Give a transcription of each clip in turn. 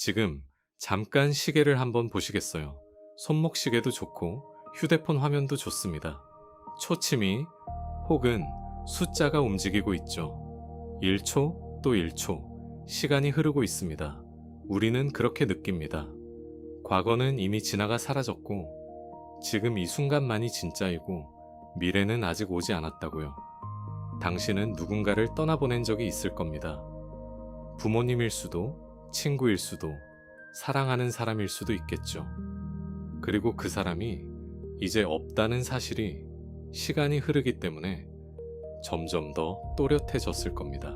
지금 잠깐 시계를 한번 보시겠어요? 손목 시계도 좋고 휴대폰 화면도 좋습니다. 초침이 혹은 숫자가 움직이고 있죠. 1초 또 1초 시간이 흐르고 있습니다. 우리는 그렇게 느낍니다. 과거는 이미 지나가 사라졌고 지금 이 순간만이 진짜이고 미래는 아직 오지 않았다고요. 당신은 누군가를 떠나보낸 적이 있을 겁니다. 부모님일 수도 친구일 수도 사랑하는 사람일 수도 있겠죠. 그리고 그 사람이 이제 없다는 사실이 시간이 흐르기 때문에 점점 더 또렷해졌을 겁니다.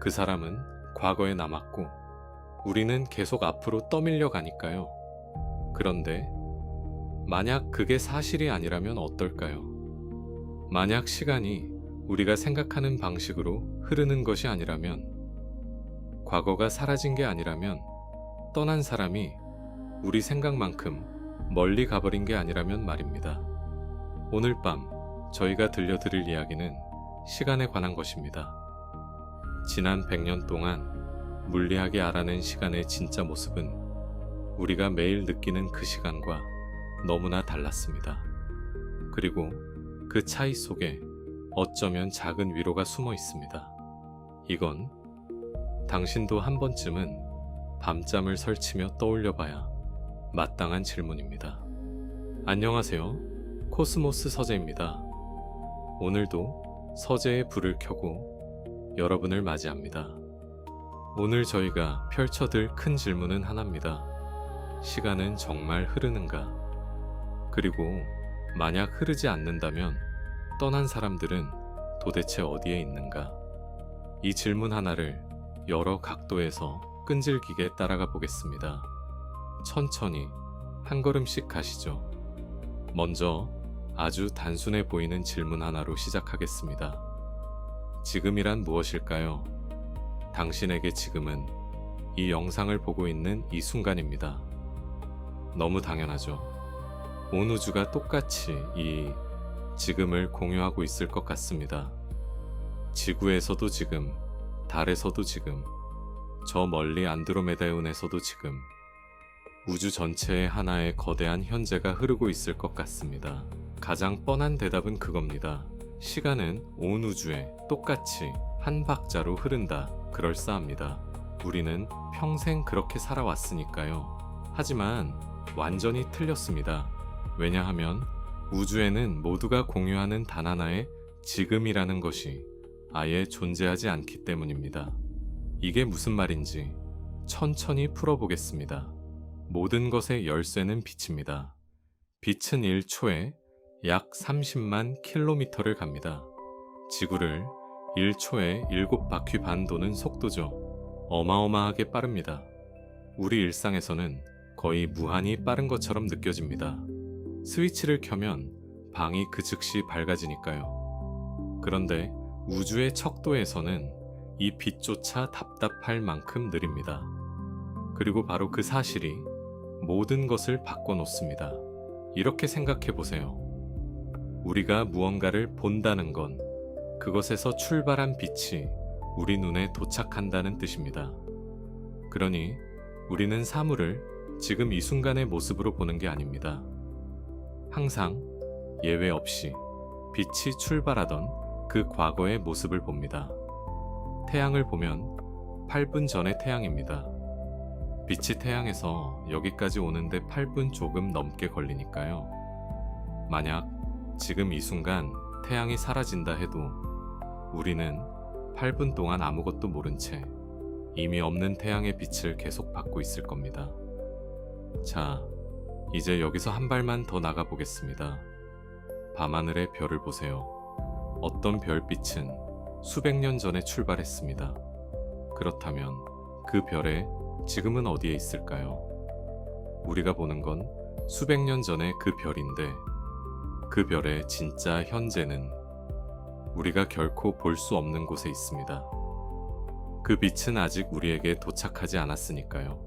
그 사람은 과거에 남았고 우리는 계속 앞으로 떠밀려 가니까요. 그런데 만약 그게 사실이 아니라면 어떨까요? 만약 시간이 우리가 생각하는 방식으로 흐르는 것이 아니라면, 과거가 사라진 게 아니라면, 떠난 사람이 우리 생각만큼 멀리 가버린 게 아니라면 말입니다. 오늘 밤 저희가 들려드릴 이야기는 시간에 관한 것입니다. 지난 100년 동안 물리학이 알아낸 시간의 진짜 모습은 우리가 매일 느끼는 그 시간과 너무나 달랐습니다. 그리고 그 차이 속에 어쩌면 작은 위로가 숨어 있습니다. 이건 당신도 한 번쯤은 밤잠을 설치며 떠올려봐야 마땅한 질문입니다. 안녕하세요. 코스모스 서재입니다. 오늘도 서재에 불을 켜고 여러분을 맞이합니다. 오늘 저희가 펼쳐들 큰 질문은 하나입니다. 시간은 정말 흐르는가? 그리고 만약 흐르지 않는다면 떠난 사람들은 도대체 어디에 있는가? 이 질문 하나를 여러 각도에서 끈질기게 따라가 보겠습니다. 천천히 한 걸음씩 가시죠. 먼저 아주 단순해 보이는 질문 하나로 시작하겠습니다. 지금이란 무엇일까요? 당신에게 지금은 이 영상을 보고 있는 이 순간입니다. 너무 당연하죠. 온 우주가 똑같이 이 지금을 공유하고 있을 것 같습니다. 지구에서도 지금, 달에서도 지금, 저 멀리 안드로메다의 운에서도 지금, 우주 전체에 하나의 거대한 현재가 흐르고 있을 것 같습니다. 가장 뻔한 대답은 그겁니다. 시간은 온 우주에 똑같이 한 박자로 흐른다. 그럴싸합니다. 우리는 평생 그렇게 살아왔으니까요. 하지만 완전히 틀렸습니다. 왜냐하면 우주에는 모두가 공유하는 단 하나의 지금이라는 것이 아예 존재하지 않기 때문입니다. 이게 무슨 말인지 천천히 풀어보겠습니다. 모든 것의 열쇠는 빛입니다. 빛은 1초에 약 30만 킬로미터를 갑니다. 지구를 1초에 7바퀴 반 도는 속도죠. 어마어마하게 빠릅니다. 우리 일상에서는 거의 무한히 빠른 것처럼 느껴집니다. 스위치를 켜면 방이 그 즉시 밝아지니까요. 그런데 우주의 척도에서는 이 빛조차 답답할 만큼 느립니다. 그리고 바로 그 사실이 모든 것을 바꿔놓습니다. 이렇게 생각해 보세요. 우리가 무언가를 본다는 건 그것에서 출발한 빛이 우리 눈에 도착한다는 뜻입니다. 그러니 우리는 사물을 지금 이 순간의 모습으로 보는 게 아닙니다. 항상 예외 없이 빛이 출발하던 그 과거의 모습을 봅니다. 태양을 보면 8분 전의 태양입니다. 빛이 태양에서 여기까지 오는데 8분 조금 넘게 걸리니까요. 만약 지금 이 순간 태양이 사라진다 해도 우리는 8분 동안 아무것도 모른 채 이미 없는 태양의 빛을 계속 받고 있을 겁니다. 자, 이제 여기서 한 발만 더 나가 보겠습니다. 밤하늘의 별을 보세요. 어떤 별빛은 수백 년 전에 출발했습니다. 그렇다면 그 별에 지금은 어디에 있을까요? 우리가 보는 건 수백 년 전의 그 별인데 그 별의 진짜 현재는 우리가 결코 볼 수 없는 곳에 있습니다. 그 빛은 아직 우리에게 도착하지 않았으니까요.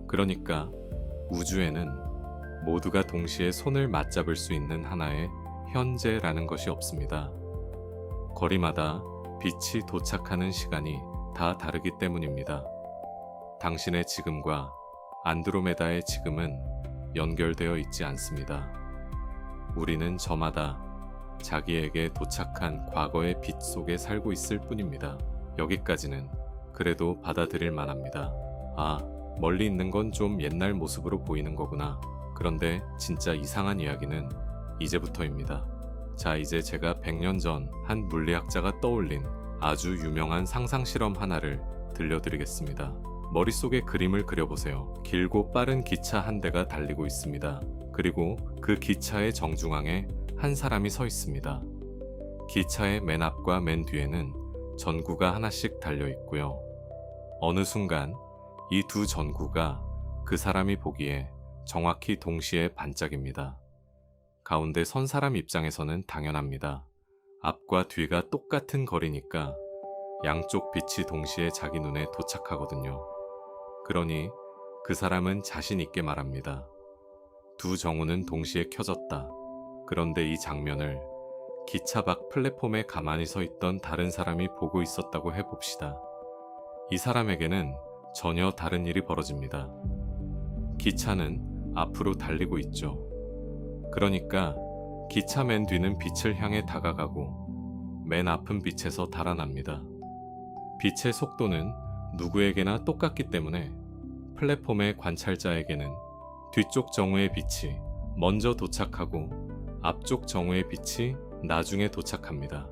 그러니까 우주에는 모두가 동시에 손을 맞잡을 수 있는 하나의 현재라는 것이 없습니다. 거리마다 빛이 도착하는 시간이 다 다르기 때문입니다. 당신의 지금과 안드로메다의 지금은 연결되어 있지 않습니다. 우리는 저마다 자기에게 도착한 과거의 빛 속에 살고 있을 뿐입니다. 여기까지는 그래도 받아들일 만합니다. 아, 멀리 있는 건 좀 옛날 모습으로 보이는 거구나. 그런데 진짜 이상한 이야기는 이제부터입니다. 자, 이제 제가 100년 전 한 물리학자가 떠올린 아주 유명한 상상 실험 하나를 들려드리겠습니다. 머릿속에 그림을 그려보세요. 길고 빠른 기차 한 대가 달리고 있습니다. 그리고 그 기차의 정중앙에 한 사람이 서 있습니다. 기차의 맨 앞과 맨 뒤에는 전구가 하나씩 달려 있고요. 어느 순간 이 두 전구가 그 사람이 보기에 정확히 동시에 반짝입니다. 가운데 선 사람 입장에서는 당연합니다. 앞과 뒤가 똑같은 거리니까 양쪽 빛이 동시에 자기 눈에 도착하거든요. 그러니 그 사람은 자신 있게 말합니다. 두 정우는 동시에 켜졌다. 그런데 이 장면을 기차 밖 플랫폼에 가만히 서 있던 다른 사람이 보고 있었다고 해봅시다. 이 사람에게는 전혀 다른 일이 벌어집니다. 기차는 앞으로 달리고 있죠. 그러니까 기차 맨 뒤는 빛을 향해 다가가고 맨 앞은 빛에서 달아납니다. 빛의 속도는 누구에게나 똑같기 때문에 플랫폼의 관찰자에게는 뒤쪽 정우의 빛이 먼저 도착하고 앞쪽 정우의 빛이 나중에 도착합니다.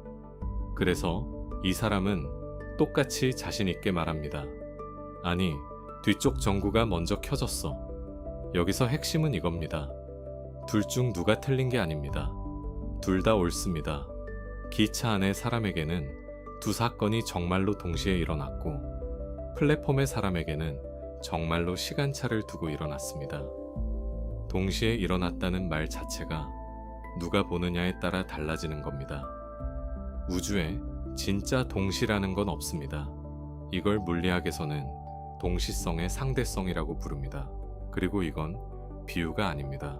그래서 이 사람은 똑같이 자신 있게 말합니다. 아니, 뒤쪽 전구가 먼저 켜졌어. 여기서 핵심은 이겁니다. 둘 중 누가 틀린 게 아닙니다. 둘 다 옳습니다. 기차 안의 사람에게는 두 사건이 정말로 동시에 일어났고 플랫폼의 사람에게는 정말로 시간차를 두고 일어났습니다. 동시에 일어났다는 말 자체가 누가 보느냐에 따라 달라지는 겁니다. 우주에 진짜 동시라는 건 없습니다. 이걸 물리학에서는 동시성의 상대성이라고 부릅니다. 그리고 이건 비유가 아닙니다.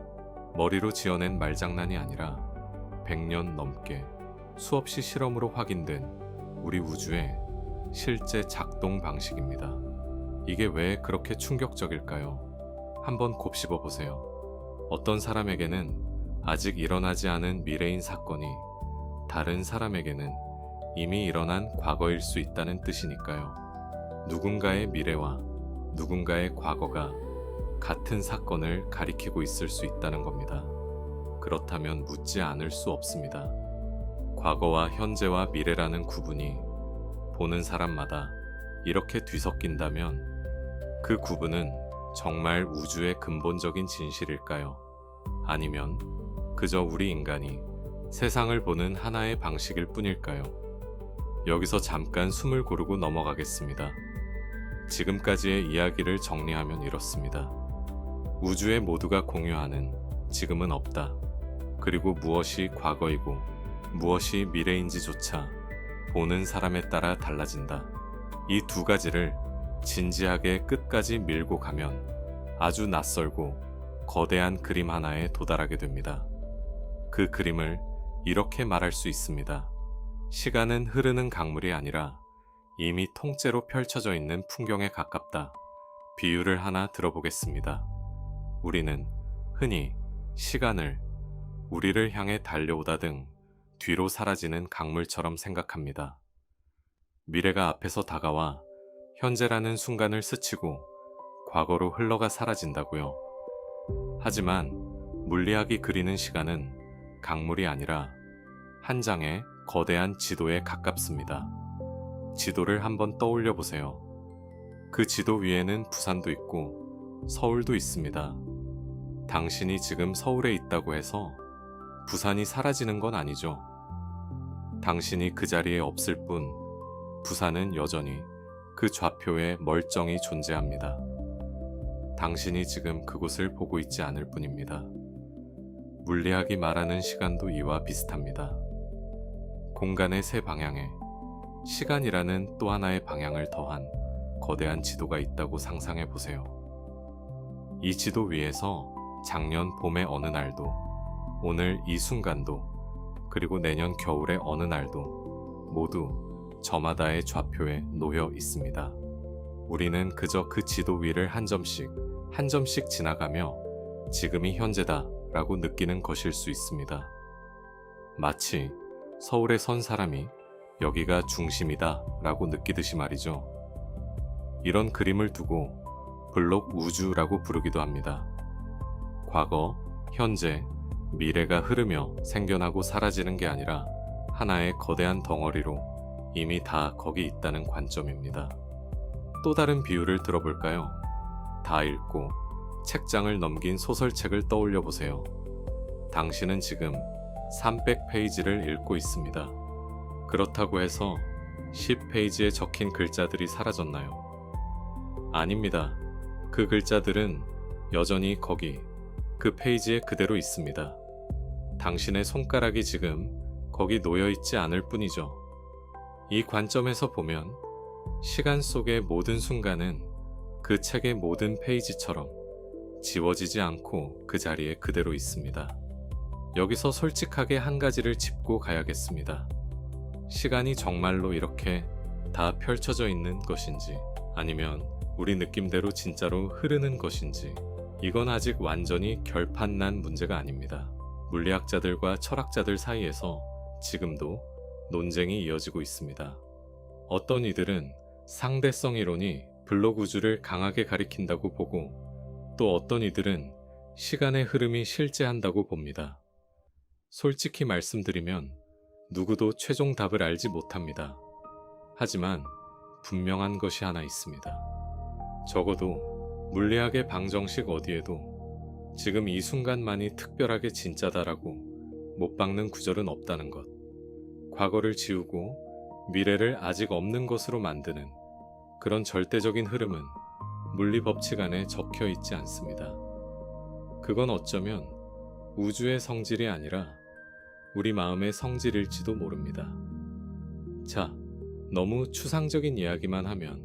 머리로 지어낸 말장난이 아니라 100년 넘게 수없이 실험으로 확인된 우리 우주의 실제 작동 방식입니다. 이게 왜 그렇게 충격적일까요? 한번 곱씹어 보세요. 어떤 사람에게는 아직 일어나지 않은 미래인 사건이 다른 사람에게는 이미 일어난 과거일 수 있다는 뜻이니까요. 누군가의 미래와 누군가의 과거가 같은 사건을 가리키고 있을 수 있다는 겁니다. 그렇다면 묻지 않을 수 없습니다. 과거와 현재와 미래라는 구분이 보는 사람마다 이렇게 뒤섞인다면 그 구분은 정말 우주의 근본적인 진실일까요? 아니면 그저 우리 인간이 세상을 보는 하나의 방식일 뿐일까요? 여기서 잠깐 숨을 고르고 넘어가겠습니다. 지금까지의 이야기를 정리하면 이렇습니다. 우주에 모두가 공유하는 지금은 없다. 그리고 무엇이 과거이고 무엇이 미래인지조차 보는 사람에 따라 달라진다. 이 두 가지를 진지하게 끝까지 밀고 가면 아주 낯설고 거대한 그림 하나에 도달하게 됩니다. 그 그림을 이렇게 말할 수 있습니다. 시간은 흐르는 강물이 아니라 이미 통째로 펼쳐져 있는 풍경에 가깝다. 비유를 하나 들어보겠습니다. 우리는 흔히 시간을 우리를 향해 달려오다 등 뒤로 사라지는 강물처럼 생각합니다. 미래가 앞에서 다가와 현재라는 순간을 스치고 과거로 흘러가 사라진다고요. 하지만 물리학이 그리는 시간은 강물이 아니라 한 장의 거대한 지도에 가깝습니다. 지도를 한번 떠올려 보세요. 그 지도 위에는 부산도 있고 서울도 있습니다. 당신이 지금 서울에 있다고 해서 부산이 사라지는 건 아니죠. 당신이 그 자리에 없을 뿐 부산은 여전히 그 좌표에 멀쩡히 존재합니다. 당신이 지금 그곳을 보고 있지 않을 뿐입니다. 물리학이 말하는 시간도 이와 비슷합니다. 공간의 세 방향에 시간이라는 또 하나의 방향을 더한 거대한 지도가 있다고 상상해 보세요. 이 지도 위에서 작년 봄의 어느 날도, 오늘 이 순간도, 그리고 내년 겨울의 어느 날도 모두 저마다의 좌표에 놓여 있습니다. 우리는 그저 그 지도 위를 한 점씩, 한 점씩 지나가며 지금이 현재다 라고 느끼는 것일 수 있습니다. 마치 서울에 선 사람이 여기가 중심이다 라고 느끼듯이 말이죠. 이런 그림을 두고 블록 우주라고 부르기도 합니다. 과거, 현재, 미래가 흐르며 생겨나고 사라지는 게 아니라 하나의 거대한 덩어리로 이미 다 거기 있다는 관점입니다. 또 다른 비유를 들어볼까요? 다 읽고 책장을 넘긴 소설책을 떠올려 보세요. 당신은 지금 300페이지를 읽고 있습니다. 그렇다고 해서 10페이지에 적힌 글자들이 사라졌나요? 아닙니다. 그 글자들은 여전히 거기, 그 페이지에 그대로 있습니다. 당신의 손가락이 지금 거기 놓여 있지 않을 뿐이죠. 이 관점에서 보면 시간 속의 모든 순간은 그 책의 모든 페이지처럼 지워지지 않고 그 자리에 그대로 있습니다. 여기서 솔직하게 한 가지를 짚고 가야겠습니다. 시간이 정말로 이렇게 다 펼쳐져 있는 것인지, 아니면 우리 느낌대로 진짜로 흐르는 것인지, 이건 아직 완전히 결판난 문제가 아닙니다. 물리학자들과 철학자들 사이에서 지금도 논쟁이 이어지고 있습니다. 어떤 이들은 상대성 이론이 블록 우주를 강하게 가리킨다고 보고, 또 어떤 이들은 시간의 흐름이 실제한다고 봅니다. 솔직히 말씀드리면 누구도 최종 답을 알지 못합니다. 하지만 분명한 것이 하나 있습니다. 적어도 물리학의 방정식 어디에도 지금 이 순간만이 특별하게 진짜다라고 못 박는 구절은 없다는 것. 과거를 지우고 미래를 아직 없는 것으로 만드는 그런 절대적인 흐름은 물리 법칙 안에 적혀 있지 않습니다. 그건 어쩌면 우주의 성질이 아니라 우리 마음의 성질일지도 모릅니다. 자, 너무 추상적인 이야기만 하면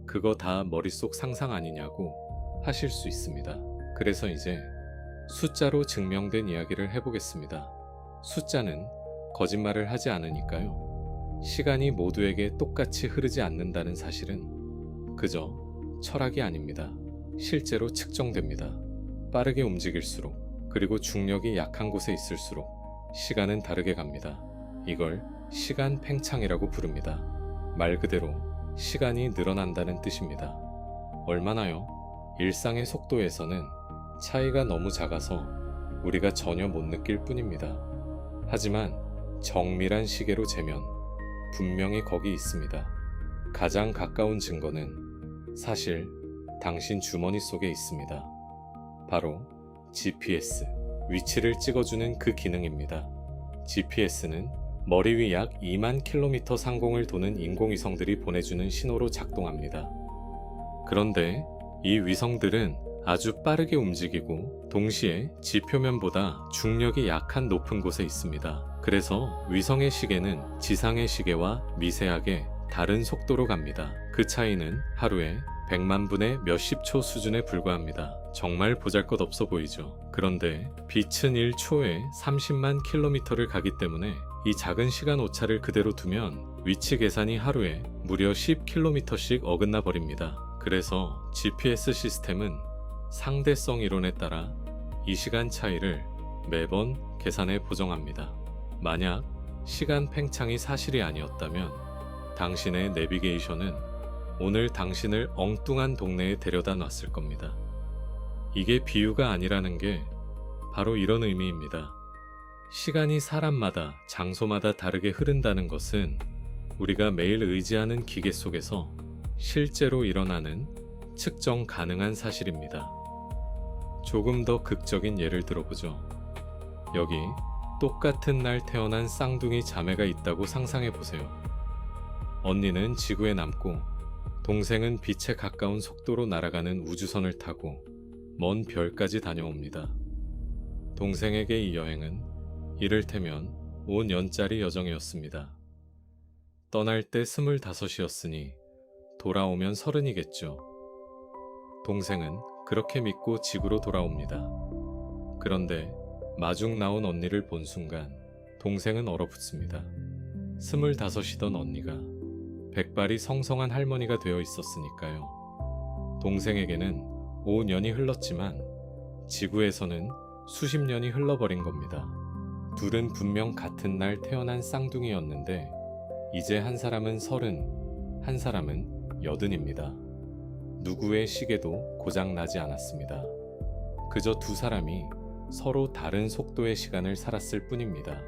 그거 다 머릿속 상상 아니냐고 하실 수 있습니다. 그래서 이제 숫자로 증명된 이야기를 해보겠습니다. 숫자는 거짓말을 하지 않으니까요. 시간이 모두에게 똑같이 흐르지 않는다는 사실은 그저 철학이 아닙니다. 실제로 측정됩니다. 빠르게 움직일수록, 그리고 중력이 약한 곳에 있을수록 시간은 다르게 갑니다. 이걸 시간 팽창이라고 부릅니다. 말 그대로 시간이 늘어난다는 뜻입니다. 얼마나요? 일상의 속도에서는 차이가 너무 작아서 우리가 전혀 못 느낄 뿐입니다. 하지만 정밀한 시계로 재면 분명히 거기 있습니다. 가장 가까운 증거는 사실 당신 주머니 속에 있습니다. 바로 GPS, 위치를 찍어주는 그 기능입니다. GPS는 머리 위 약 2만 킬로미터 상공을 도는 인공위성들이 보내주는 신호로 작동합니다. 그런데 이 위성들은 아주 빠르게 움직이고 동시에 지표면보다 중력이 약한 높은 곳에 있습니다. 그래서 위성의 시계는 지상의 시계와 미세하게 다른 속도로 갑니다. 그 차이는 하루에 100만 분의 몇십 초 수준에 불과합니다. 정말 보잘것없어 보이죠. 그런데 빛은 1초에 30만 킬로미터를 가기 때문에 이 작은 시간 오차를 그대로 두면 위치 계산이 하루에 무려 10km씩 어긋나 버립니다. 그래서 GPS 시스템은 상대성 이론에 따라 이 시간 차이를 매번 계산해 보정합니다. 만약 시간 팽창이 사실이 아니었다면 당신의 내비게이션은 오늘 당신을 엉뚱한 동네에 데려다 놨을 겁니다. 이게 비유가 아니라는 게 바로 이런 의미입니다. 시간이 사람마다, 장소마다 다르게 흐른다는 것은 우리가 매일 의지하는 기계 속에서 실제로 일어나는 측정 가능한 사실입니다. 조금 더 극적인 예를 들어보죠. 여기 똑같은 날 태어난 쌍둥이 자매가 있다고 상상해 보세요. 언니는 지구에 남고 동생은 빛에 가까운 속도로 날아가는 우주선을 타고 먼 별까지 다녀옵니다. 동생에게 이 여행은 이를테면 5년짜리 여정이었습니다. 떠날 때 25이었으니 돌아오면 30이겠죠. 동생은 그렇게 믿고 지구로 돌아옵니다. 그런데 마중 나온 언니를 본 순간 동생은 얼어붙습니다. 25이던 언니가 백발이 성성한 할머니가 되어 있었으니까요. 동생에게는 5년이 흘렀지만 지구에서는 수십 년이 흘러버린 겁니다. 둘은 분명 같은 날 태어난 쌍둥이였는데 이제 한 사람은 30, 한 사람은 80입니다. 누구의 시계도 고장나지 않았습니다. 그저 두 사람이 서로 다른 속도의 시간을 살았을 뿐입니다.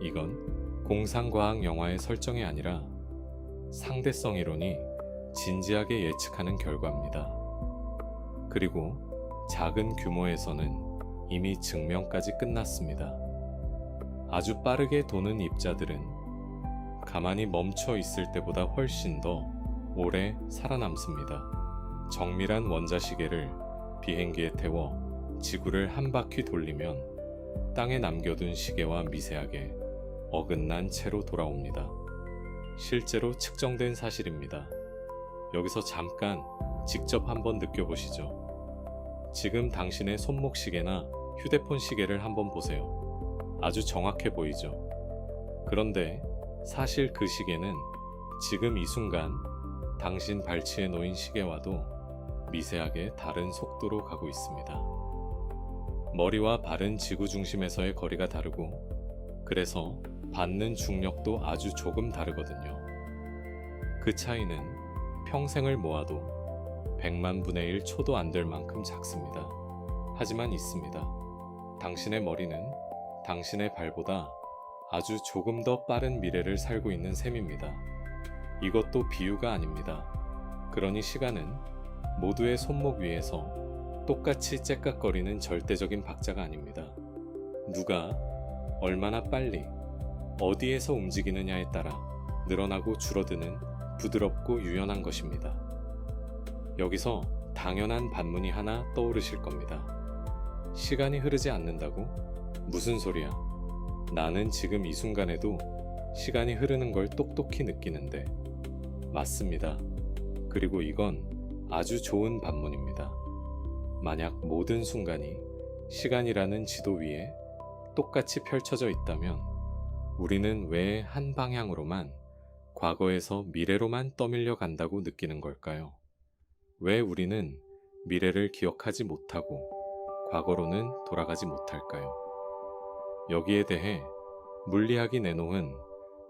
이건 공상과학 영화의 설정이 아니라 상대성 이론이 진지하게 예측하는 결과입니다. 그리고 작은 규모에서는 이미 증명까지 끝났습니다. 아주 빠르게 도는 입자들은 가만히 멈춰 있을 때보다 훨씬 더 오래 살아남습니다. 정밀한 원자시계를 비행기에 태워 지구를 한 바퀴 돌리면 땅에 남겨둔 시계와 미세하게 어긋난 채로 돌아옵니다. 실제로 측정된 사실입니다. 여기서 잠깐 직접 한번 느껴보시죠. 지금 당신의 손목 시계나 휴대폰 시계를 한번 보세요. 아주 정확해 보이죠? 그런데 사실 그 시계는 지금 이 순간 당신 발치에 놓인 시계와도 미세하게 다른 속도로 가고 있습니다. 머리와 발은 지구 중심에서의 거리가 다르고 그래서 받는 중력도 아주 조금 다르거든요. 그 차이는 평생을 모아도 100만 분의 1 초도 안 될 만큼 작습니다. 하지만 있습니다. 당신의 머리는 당신의 발보다 아주 조금 더 빠른 미래를 살고 있는 셈입니다. 이것도 비유가 아닙니다. 그러니 시간은 모두의 손목 위에서 똑같이 째깍거리는 절대적인 박자가 아닙니다. 누가 얼마나 빨리 어디에서 움직이느냐에 따라 늘어나고 줄어드는 부드럽고 유연한 것입니다. 여기서 당연한 반문이 하나 떠오르실 겁니다. 시간이 흐르지 않는다고? 무슨 소리야? 나는 지금 이 순간에도 시간이 흐르는 걸 똑똑히 느끼는데. 맞습니다. 그리고 이건 아주 좋은 반문입니다. 만약 모든 순간이 시간이라는 지도 위에 똑같이 펼쳐져 있다면 우리는 왜 한 방향으로만 과거에서 미래로만 떠밀려 간다고 느끼는 걸까요? 왜 우리는 미래를 기억하지 못하고 과거로는 돌아가지 못할까요? 여기에 대해 물리학이 내놓은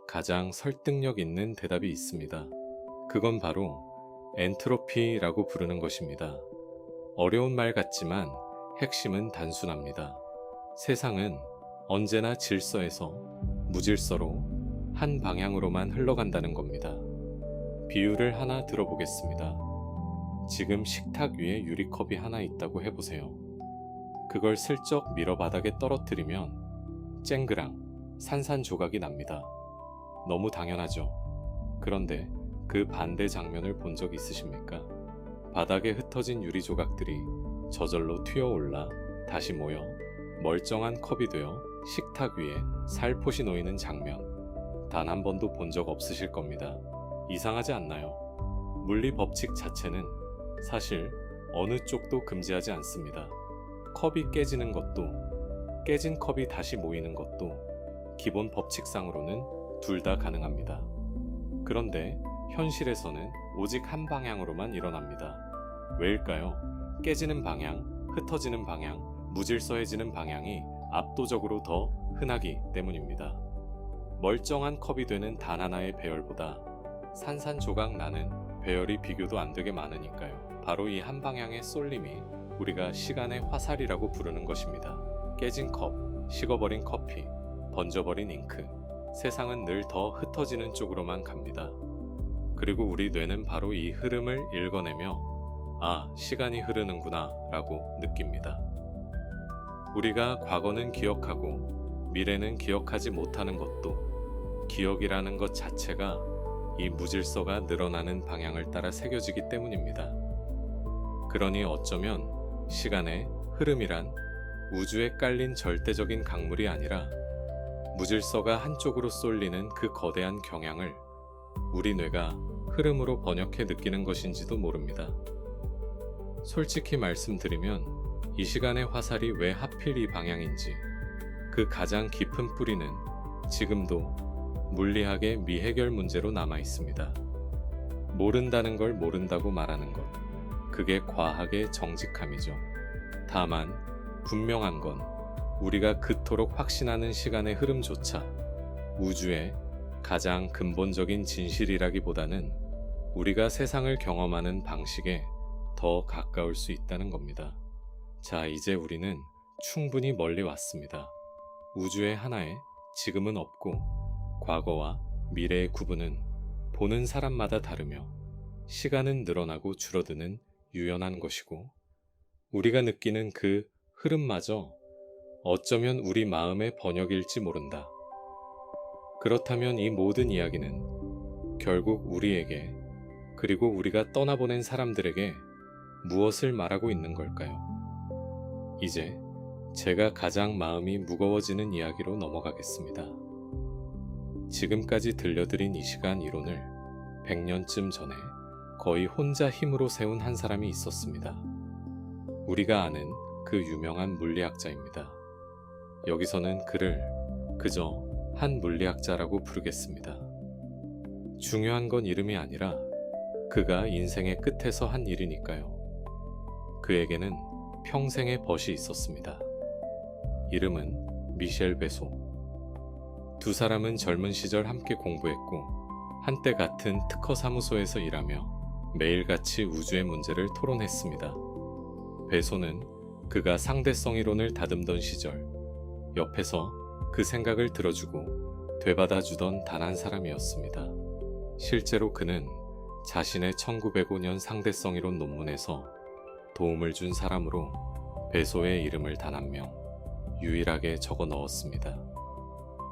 가장 설득력 있는 대답이 있습니다. 그건 바로 엔트로피라고 부르는 것입니다. 어려운 말 같지만 핵심은 단순합니다. 세상은 언제나 질서에서 무질서로 한 방향으로만 흘러간다는 겁니다. 비유를 하나 들어보겠습니다. 지금 식탁 위에 유리컵이 하나 있다고 해보세요. 그걸 슬쩍 밀어 바닥에 떨어뜨리면 쨍그랑 산산조각이 납니다. 너무 당연하죠. 그런데 그 반대 장면을 본 적 있으십니까? 바닥에 흩어진 유리 조각들이 저절로 튀어올라 다시 모여 멀쩡한 컵이 되어 식탁 위에 살포시 놓이는 장면, 단 한 번도 본 적 없으실 겁니다. 이상하지 않나요? 물리 법칙 자체는 사실 어느 쪽도 금지하지 않습니다. 컵이 깨지는 것도, 깨진 컵이 다시 모이는 것도 기본 법칙상으로는 둘 다 가능합니다. 그런데 현실에서는 오직 한 방향으로만 일어납니다. 왜일까요? 깨지는 방향, 흩어지는 방향, 무질서해지는 방향이 압도적으로 더 흔하기 때문입니다. 멀쩡한 컵이 되는 단 하나의 배열보다 산산조각 나는 배열이 비교도 안 되게 많으니까요. 바로 이 한 방향의 쏠림이 우리가 시간의 화살이라고 부르는 것입니다. 깨진 컵, 식어버린 커피, 번져버린 잉크, 세상은 늘 더 흩어지는 쪽으로만 갑니다. 그리고 우리 뇌는 바로 이 흐름을 읽어내며 아, 시간이 흐르는구나 라고 느낍니다. 우리가 과거는 기억하고 미래는 기억하지 못하는 것도 기억이라는 것 자체가 이 무질서가 늘어나는 방향을 따라 새겨지기 때문입니다. 그러니 어쩌면 시간의 흐름이란 우주에 깔린 절대적인 강물이 아니라 무질서가 한쪽으로 쏠리는 그 거대한 경향을 우리 뇌가 흐름으로 번역해 느끼는 것인지도 모릅니다. 솔직히 말씀드리면 이 시간의 화살이 왜 하필 이 방향인지 그 가장 깊은 뿌리는 지금도 물리학의 미해결 문제로 남아 있습니다. 모른다는 걸 모른다고 말하는 것, 그게 과학의 정직함이죠. 다만 분명한 건 우리가 그토록 확신하는 시간의 흐름조차 우주의 가장 근본적인 진실이라기보다는 우리가 세상을 경험하는 방식에 더 가까울 수 있다는 겁니다. 자, 이제 우리는 충분히 멀리 왔습니다. 우주의 하나에 지금은 없고 과거와 미래의 구분은 보는 사람마다 다르며 시간은 늘어나고 줄어드는 유연한 것이고 우리가 느끼는 그 흐름마저 어쩌면 우리 마음의 번역일지 모른다. 그렇다면 이 모든 이야기는 결국 우리에게 그리고 우리가 떠나보낸 사람들에게 무엇을 말하고 있는 걸까요? 이제 제가 가장 마음이 무거워지는 이야기로 넘어가겠습니다. 지금까지 들려드린 이 시간 이론을 100년쯤 전에 거의 혼자 힘으로 세운 한 사람이 있었습니다. 우리가 아는 그 유명한 물리학자입니다. 여기서는 그를 그저 한 물리학자라고 부르겠습니다. 중요한 건 이름이 아니라 그가 인생의 끝에서 한 일이니까요. 그에게는 평생의 벗이 있었습니다. 이름은 미셸 베소. 두 사람은 젊은 시절 함께 공부했고 한때 같은 특허 사무소에서 일하며 매일같이 우주의 문제를 토론했습니다. 베소는 그가 상대성 이론을 다듬던 시절 옆에서 그 생각을 들어주고 되받아주던 단 한 사람이었습니다. 실제로 그는 자신의 1905년 상대성 이론 논문에서 도움을 준 사람으로 베소의 이름을 단 한 명 유일하게 적어 넣었습니다.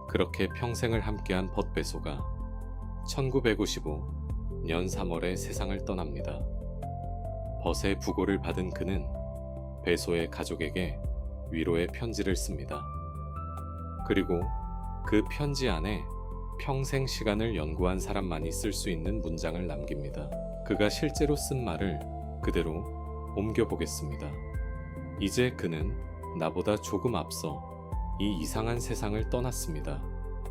그렇게 평생을 함께한 벗 베소가 1955년 3월에 세상을 떠납니다. 벗의 부고를 받은 그는 베소의 가족에게 위로의 편지를 씁니다. 그리고 그 편지 안에 평생 시간을 연구한 사람만이 쓸 수 있는 문장을 남깁니다. 그가 실제로 쓴 말을 그대로 옮겨보겠습니다. 이제 그는 나보다 조금 앞서 이 이상한 세상을 떠났습니다.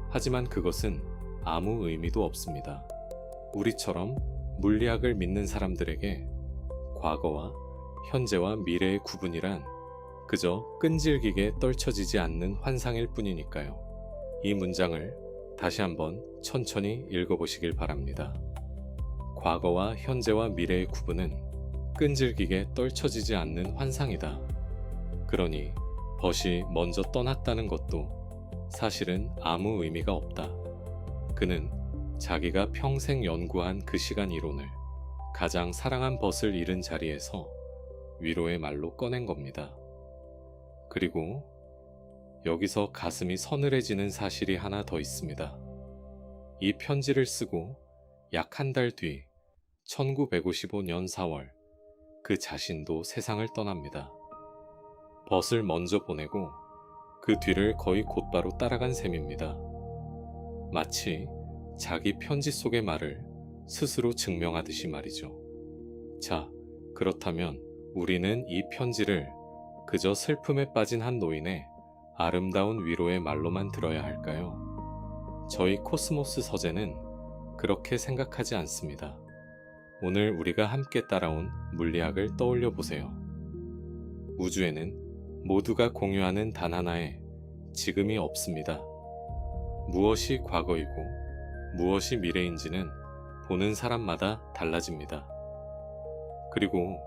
하지만 그것은 아무 의미도 없습니다. 우리처럼 물리학을 믿는 사람들에게 과거와 현재와 미래의 구분이란 그저 끈질기게 떨쳐지지 않는 환상일 뿐이니까요. 이 문장을 다시 한번 천천히 읽어보시길 바랍니다. 과거와 현재와 미래의 구분은 끈질기게 떨쳐지지 않는 환상이다. 그러니 벗이 먼저 떠났다는 것도 사실은 아무 의미가 없다. 그는 자기가 평생 연구한 그 시간 이론을 가장 사랑한 벗을 잃은 자리에서 위로의 말로 꺼낸 겁니다. 그리고 여기서 가슴이 서늘해지는 사실이 하나 더 있습니다. 이 편지를 쓰고 약 한 달 뒤 1955년 4월 그 자신도 세상을 떠납니다. 벗을 먼저 보내고 그 뒤를 거의 곧바로 따라간 셈입니다. 마치 자기 편지 속의 말을 스스로 증명하듯이 말이죠. 자, 그렇다면 우리는 이 편지를 그저 슬픔에 빠진 한 노인의 아름다운 위로의 말로만 들어야 할까요? 저희 코스모스 서재는 그렇게 생각하지 않습니다. 오늘 우리가 함께 따라온 물리학을 떠올려 보세요. 우주에는 모두가 공유하는 단 하나의 지금이 없습니다. 무엇이 과거이고 무엇이 미래인지는 보는 사람마다 달라집니다. 그리고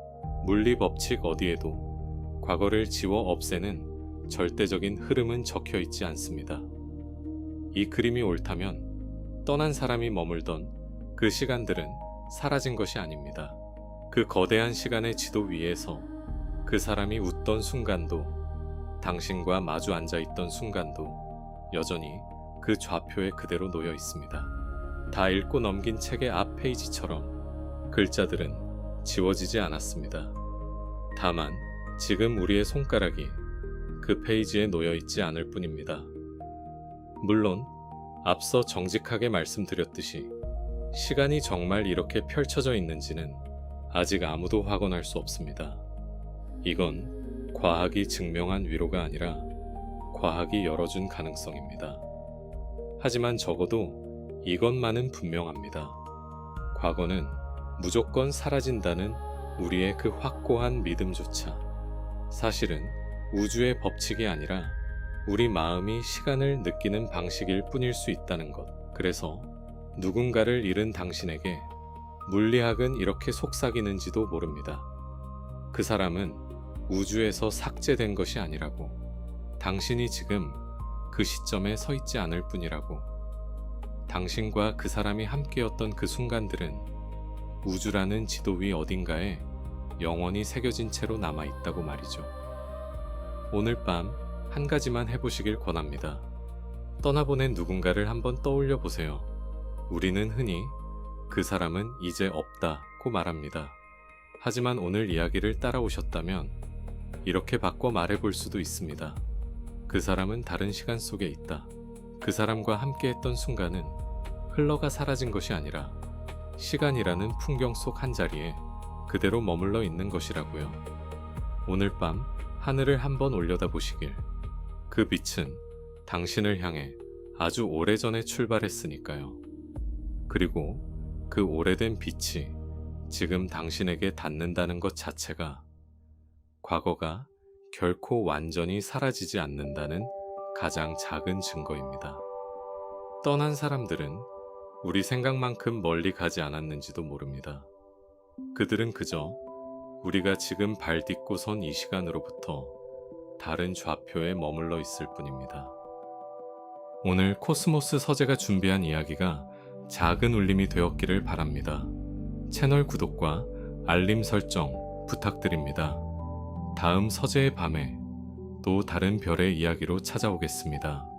물리 법칙 어디에도 과거를 지워 없애는 절대적인 흐름은 적혀 있지 않습니다. 이 그림이 옳다면 떠난 사람이 머물던 그 시간들은 사라진 것이 아닙니다. 그 거대한 시간의 지도 위에서 그 사람이 웃던 순간도 당신과 마주 앉아 있던 순간도 여전히 그 좌표에 그대로 놓여 있습니다. 다 읽고 넘긴 책의 앞 페이지처럼 글자들은 지워지지 않았습니다. 다만 지금 우리의 손가락이 그 페이지에 놓여 있지 않을 뿐입니다. 물론 앞서 정직하게 말씀드렸듯이 시간이 정말 이렇게 펼쳐져 있는지는 아직 아무도 확언할 수 없습니다. 이건 과학이 증명한 위로가 아니라 과학이 열어준 가능성입니다. 하지만 적어도 이것만은 분명합니다. 과거는 무조건 사라진다는 우리의 그 확고한 믿음조차 사실은 우주의 법칙이 아니라 우리 마음이 시간을 느끼는 방식일 뿐일 수 있다는 것. 그래서 누군가를 잃은 당신에게 물리학은 이렇게 속삭이는지도 모릅니다. 그 사람은 우주에서 삭제된 것이 아니라고. 당신이 지금 그 시점에 서 있지 않을 뿐이라고. 당신과 그 사람이 함께였던 그 순간들은 우주라는 지도 위 어딘가에 영원히 새겨진 채로 남아있다고 말이죠. 오늘 밤 한 가지만 해보시길 권합니다. 떠나보낸 누군가를 한번 떠올려 보세요. 우리는 흔히 그 사람은 이제 없다고 말합니다. 하지만 오늘 이야기를 따라오셨다면 이렇게 바꿔 말해볼 수도 있습니다. 그 사람은 다른 시간 속에 있다. 그 사람과 함께했던 순간은 흘러가 사라진 것이 아니라 시간이라는 풍경 속 한자리에 그대로 머물러 있는 것이라고요. 오늘 밤 하늘을 한번 올려다 보시길. 그 빛은 당신을 향해 아주 오래전에 출발했으니까요. 그리고 그 오래된 빛이 지금 당신에게 닿는다는 것 자체가 과거가 결코 완전히 사라지지 않는다는 가장 작은 증거입니다. 떠난 사람들은 우리 생각만큼 멀리 가지 않았는지도 모릅니다. 그들은 그저 우리가 지금 발 딛고 선 이 시간으로부터 다른 좌표에 머물러 있을 뿐입니다. 오늘 코스모스 서재가 준비한 이야기가 작은 울림이 되었기를 바랍니다. 채널 구독과 알림 설정 부탁드립니다. 다음 서재의 밤에 또 다른 별의 이야기로 찾아오겠습니다.